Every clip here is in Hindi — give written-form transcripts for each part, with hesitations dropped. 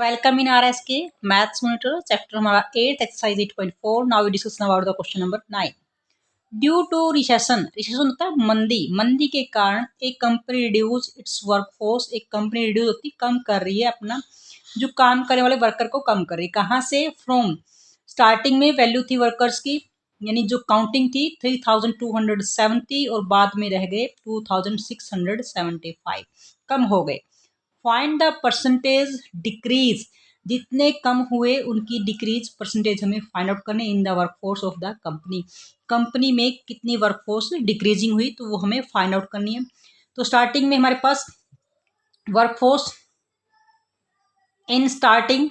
Welcome in RSK Maths Monitor chapter हमारा 8 exercise 8.4. Now we discuss about the question number 9. Due to recession होता है मंदी के कारण एक कंपनी रिड्यूस इट्स वर्कफोर्स, एक कंपनी रिड्यूस होती कम कर रही है अपना जो काम करने वाले वर्कर को कम कर रही है। कहाँ से? फ्रॉम स्टार्टिंग में वैल्यू थी वर्कर्स की, यानी जो काउंटिंग थी 3270 और बाद में रह गए 2675, कम हो गए। फाइंड द परसेंटेज डिक्रीज, जितने कम हुए उनकी डिक्रीज परसेंटेज हमें फाइंड आउट करने in the workforce of the company में कितनी वर्कफोर्स डिक्रीजिंग हुई तो वो हमें फाइंड आउट करनी है। तो स्टार्टिंग में हमारे पास वर्कफोर्स इन स्टार्टिंग,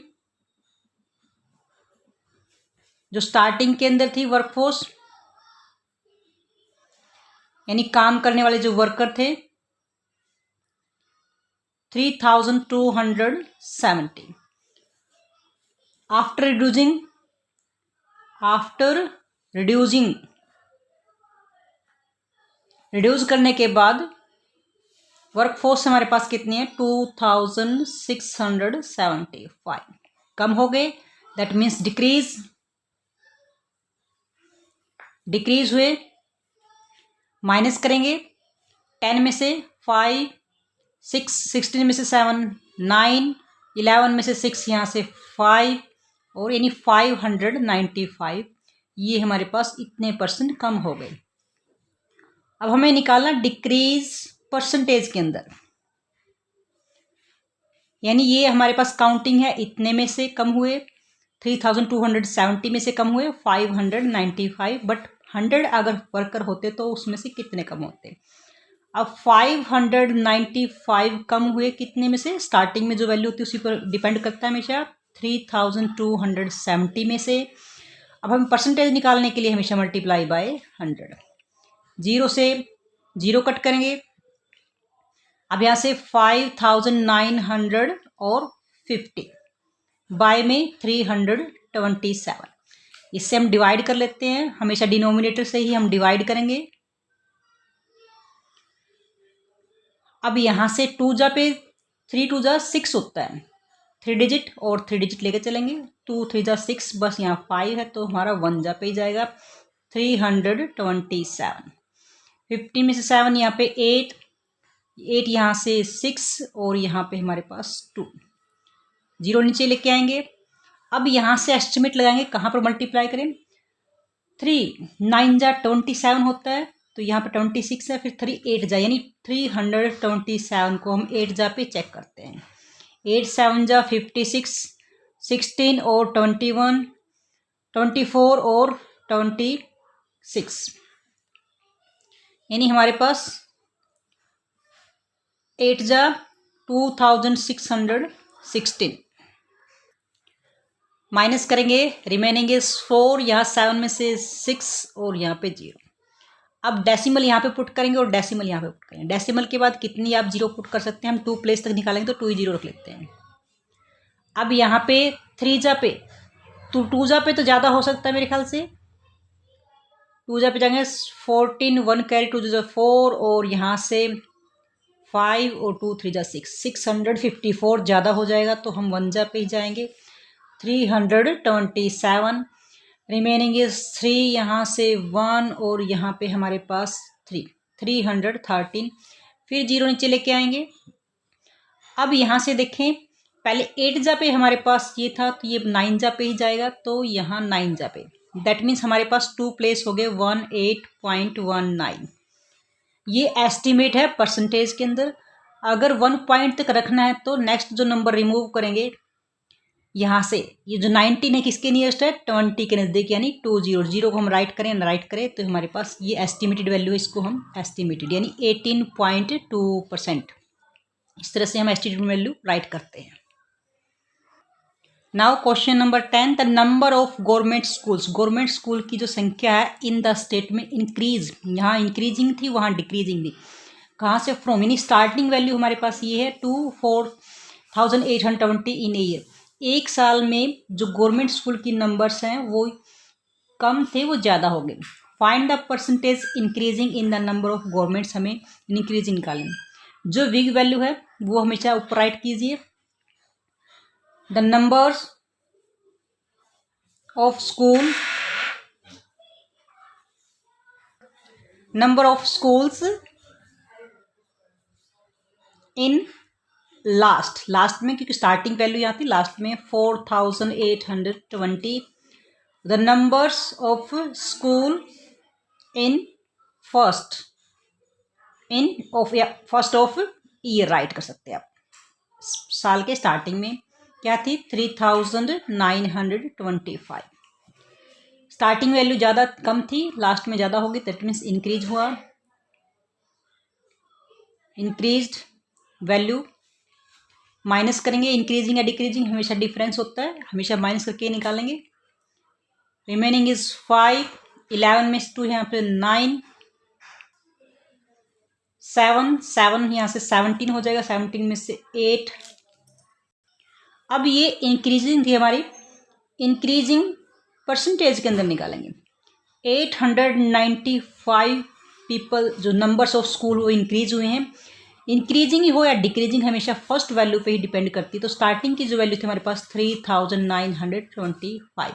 जो स्टार्टिंग के अंदर थी वर्कफोर्स यानी काम करने वाले जो वर्कर थे 3270। आफ्टर रिड्यूसिंग रिड्यूस करने के बाद वर्कफोर्स हमारे पास कितनी है 2675, कम हो गए। दैट मीन्स डिक्रीज हुए। माइनस करेंगे 10 में से 5, 6, 16 में से 7, 9, 11 में से 6, यहाँ से 5 और यानी 595, ये हमारे पास इतने परसेंट कम हो गए। अब हमें निकालना डिक्रीज परसेंटेज के अंदर, यानी ये हमारे पास काउंटिंग है इतने में से कम हुए 3270 में से कम हुए 595, बट 100 अगर वर्कर होते तो उसमें से कितने कम होते। अब 595 कम हुए कितने में से? स्टार्टिंग में जो वैल्यू होती है उसी पर डिपेंड करता है हमेशा 3270 में से। अब हम परसेंटेज निकालने के लिए हमेशा मल्टीप्लाई बाय 100, 0 से 0 कट करेंगे। अब यहाँ से 5900 और 50 बाय में 327, इससे हम डिवाइड कर लेते हैं। हमेशा डिनोमिनेटर से ही हम डिवाइड करेंगे। अब यहाँ से 2 जा पे 3 2 जा 6 होता है, 3 डिजिट और 3 डिजिट लेके चलेंगे। 2 3 जा 6, बस यहाँ 5 है तो हमारा 1 जा पे ही जाएगा 327। 50 में से 7 यहाँ पे 8 यहाँ से 6 और यहाँ पे हमारे पास 2, 0 नीचे लेके आएंगे। अब यहाँ से एस्टिमेट लगाएंगे कहाँ पर मल्टीप्लाई करें। 3 9 जा 27 होता है तो यहाँ पे 26 है, फिर 3 8 जा यानी 327 को हम 8 जा पे चेक करते हैं। 8 7 जा 56, 16 और 21, 24 और 26, यानी हमारे पास 8 जा 2616। माइनस करेंगे, रिमेनिंग इज 4, यहाँ 7 में से 6 और यहाँ पे 0। अब डेसिमल यहाँ पे पुट करेंगे और डेसिमल यहाँ पे पुट करेंगे। डेसिमल के बाद कितनी आप 0 पुट कर सकते हैं, हम 2 प्लेस तक निकालेंगे तो 2 0 रख लेते हैं। अब यहाँ पे 3 जा पे तो 2 जा पे तो ज़्यादा हो सकता है मेरे ख्याल से। 2 जा पे जाएंगे 14, 1 कैरी 2 जा 4 और यहाँ से 5 और 2 3 जा 6, 654 ज़्यादा हो जाएगा तो हम 1 जा पे ही जाएंगे 327। रिमेनिंग इज 3, यहाँ से 1 और यहाँ पे हमारे पास 3, 313, फिर 0 नीचे लेके आएंगे। अब यहाँ से देखें पहले 8 जा पे हमारे पास ये था तो ये 9 जा पे ही जाएगा तो यहाँ 9 जा पे। दैट मीन्स हमारे पास 2 प्लेस हो गए 18.19। ये एस्टिमेट है परसेंटेज के अंदर। अगर 1 पॉइंट तक रखना है तो नेक्स्ट जो नंबर रिमूव करेंगे यहाँ से, ये जो 19 है किसके नियरेस्ट है 20 के नज़दीक, यानी 200 को हम राइट करें तो हमारे पास ये एस्टिमेटेड वैल्यू है, इसको हम एस्टिमेटेड यानी 18.2%, इस तरह से हम एस्टिमेटेड वैल्यू राइट करते हैं। Now question number 10, the number of government school की जो संख्या है इन द स्टेट में इंक्रीज, यहाँ इंक्रीजिंग थी वहाँ डिक्रीजिंग थी। कहाँ से? फ्रॉम, यानी स्टार्टिंग वैल्यू हमारे पास ये है 24,820 इन ए ईयर। एक साल में जो गवर्नमेंट स्कूल की नंबर्स हैं वो कम थे वो ज़्यादा हो गए। Find the percentage increasing in the number of governments, हमें इंक्रीजिंग निकालेंगे। जो बिग वैल्यू है वो हमेशा ऊपर राइट कीजिए। The numbers of school, number of schools in last में, क्योंकि स्टार्टिंग वैल्यू यहाँ थी, लास्ट में 4820. The numbers of school in first of year right कर सकते हैं आप। साल के स्टार्टिंग में क्या थी 3925. स्टार्टिंग वैल्यू ज़्यादा कम थी, लास्ट में ज़्यादा होगी, दैट मीन्स इंक्रीज हुआ। इंक्रीज्ड वैल्यू माइनस करेंगे, इंक्रीजिंग या डिक्रीजिंग हमेशा डिफरेंस होता है, हमेशा माइनस करके निकालेंगे। रिमेनिंग इज 5, 11 में से 2 यहाँ पे 9, 7 यहाँ से 17 हो जाएगा, 17 में से 8। अब ये इंक्रीजिंग थी हमारी, इंक्रीजिंग परसेंटेज के अंदर निकालेंगे। 895 पीपल जो नंबर्स ऑफ स्कूल वो इंक्रीज हुए हैं। इंक्रीजिंग ही हो या डिक्रीजिंग हमेशा फर्स्ट वैल्यू पे ही डिपेंड करती है। तो स्टार्टिंग की जो वैल्यू थी हमारे पास 3925,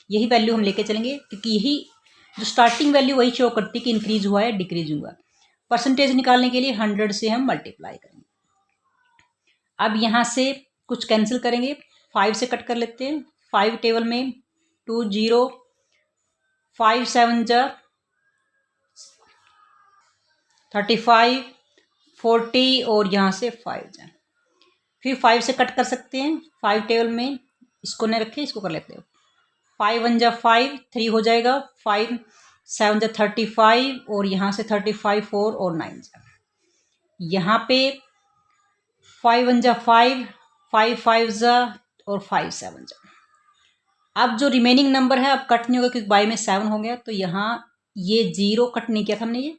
यही वैल्यू हम लेके चलेंगे, क्योंकि यही जो स्टार्टिंग वैल्यू वही शो करती है कि इंक्रीज हुआ है डिक्रीज हुआ। परसेंटेज निकालने के लिए 100 से हम मल्टीप्लाई करेंगे। अब यहाँ से कुछ कैंसिल करेंगे, 5 से कट कर लेते हैं। 5 टेबल में 2 0, 5 7 जा 35, 40 और यहाँ से 5 जाए, फिर 5 से कट कर सकते हैं। 5 टेबल में इसको नहीं रखे, इसको कर लेते हैं। 5 1 जा 5, 3 हो जाएगा। 5 7 जा 35 और यहाँ से 35 4 और 9 जा। यहाँ पे 5 1 जा 5, 5 5 जा और 5 7 जा। अब जो रिमेनिंग नंबर है अब कट नहीं होगा, क्योंकि बाई में 7 हो गया, तो यहाँ ये 0 कट नहीं किया था हमने,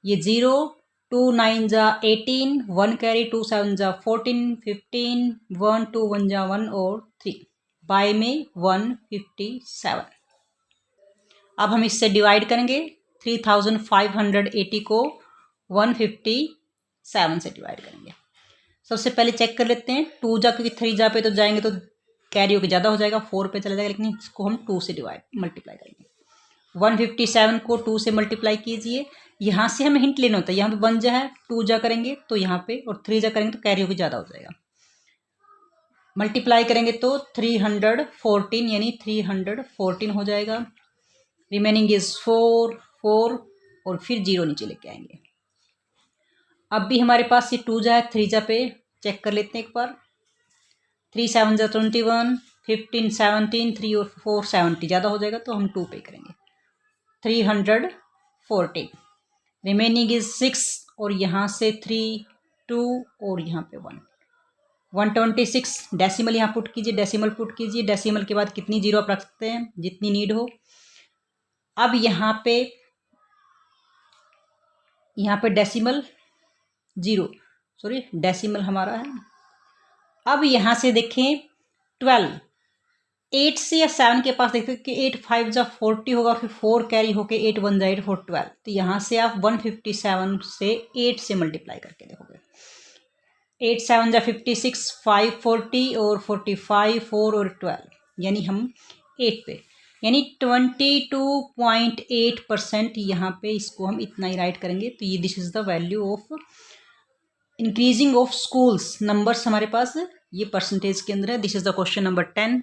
ये 0, 2 9 जा 18, 1 कैरी, 2 7 जा 14, 15, 1 2 1 जा 1 और 3, बाय में 157। अब हम इससे डिवाइड करेंगे। 3580 को 157 से डिवाइड करेंगे। सबसे पहले चेक कर लेते हैं 2 जा, क्योंकि 3 जा पे तो जाएंगे तो कैरी होकर ज़्यादा हो जाएगा, 4 पे चला जाएगा, लेकिन इसको हम 2 से मल्टीप्लाई करेंगे। 157 को 2 से मल्टीप्लाई कीजिए। यहाँ से हमें हिंट लेना होता है, यहाँ पे 1 जा है, 2 जा करेंगे तो यहाँ पे, और 3 जा करेंगे तो कैरी होकर ज़्यादा हो जाएगा। मल्टीप्लाई करेंगे तो 314, यानी 314 हो जाएगा। रिमेनिंग इज 4 4 और फिर 0 नीचे लेके आएंगे। अब भी हमारे पास ये 2 जा है, 3 जा पे चेक कर लेते हैं एक बार। 3 7 जा 21, 15 17, 3 और 4 70, ज़्यादा हो जाएगा तो हम 2 पे करेंगे। 314, रिमेनिंग इज 6 और यहाँ से 3 2 और यहाँ पे 1, 126। डेसिमल यहाँ पुट कीजिए, डेसिमल पुट कीजिए। डेसिमल के बाद कितनी जीरो आप रख सकते हैं, जितनी नीड हो। अब यहाँ पे डेसिमल 0, सॉरी डेसिमल हमारा है। अब यहाँ से देखें 12, 8 से या 7 के पास देखते हैं कि 8 5 जा 40 होगा, फिर 4 कैरी होके 8 1 जा 8 4 12। तो यहाँ से आप 157 से 8 से मल्टीप्लाई करके देखोगे। 8 7 जा 56, 5 40 और 45 4 और 12, यानी हम 8 पे, यानी 22.8% यहाँ पे इसको हम इतना ही राइट करेंगे। तो ये this is the value of increasing of schools. Numbers हमारे पास ये परसेंटेज के अंदर है। This is the question number 10।